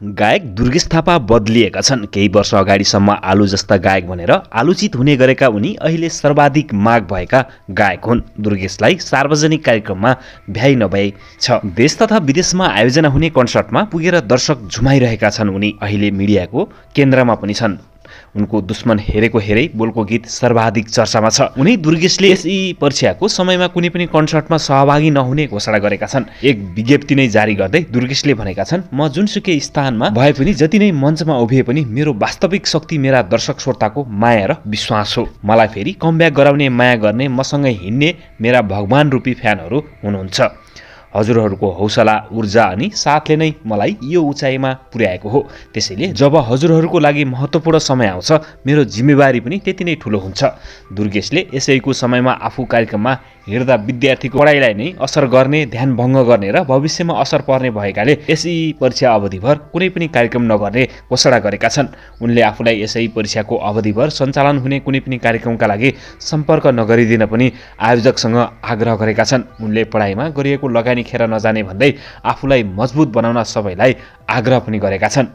गायक दुर्गेश थापा बदलिएका छन्। केही वर्ष अगाडिसम्म आलु जस्ता गायक भनेर आलोचित हुने गरेका उनी अहिले सर्वाधिक माग भएका गायक हुन्। दुर्गेशलाई सार्वजनिक कार्यक्रममा भ्याइ नभई छ। देश तथा विदेशमा आयोजना हुने कन्सर्टमा पुगेर दर्शक झुमाइरहेका छन्। उनी अहिले मिडियाको केन्द्रमा पनि छन्। उनको दुश्मन हेरेको हेरै बोलको गीत सर्वाधिक चर्चामा छ। उनी दुर्गेशले यसै परीक्षाको समयमा कुनै पनि कन्सर्टमा सहभागी नहुने घोषणा गरेका छन्। एक विज्ञप्ति नै जारी गर्दै दुर्गेशले भनेका छन्, म जुनसुकै स्थानमा भए पनि जति नै मञ्चमा उभिए पनि मेरो वास्तविक शक्ति मेरा दर्शक श्रोताको माया र विश्वास हो। मलाई फेरि कमब्याक गराउने, माया गर्ने, मसँगै हिँड्ने मेरा भगवान रूपी फ्यानहरू हुनुहुन्छ। हजुरहरूको हौसला, ऊर्जा अनि साथले नै मलाई यो उचाइमा पुर्याएको हो। त्यसैले जब हजुरहरूको लागि महत्त्वपूर्ण समय आउँछ, मेरो जिम्मेवारी पनि त्यति नै ठुलो हुन्छ। दुर्गेशले यसैको समयमा आफू कार्यक्रममा हिँड्दा विद्यार्थीको पढाइलाई नै असर गर्ने, ध्यान भङ्ग गर्ने र भविष्यमा असर पर्ने भएकाले यसै परीक्षा अवधिभर कुनै पनि कार्यक्रम नगर्ने घोषणा गरेका छन्। उनले आफूलाई यसै परीक्षाको अवधिभर सञ्चालन हुने कुनै पनि कार्यक्रमका लागि सम्पर्क नगरिदिन पनि आयोजकसँग आग्रह गरेका छन्। उनले पढाइमा गरिएको लगानी खेर नजाने भन्दै आफूलाई मजबुत बनाउन सबैलाई आग्रह पनि गरेका छन्।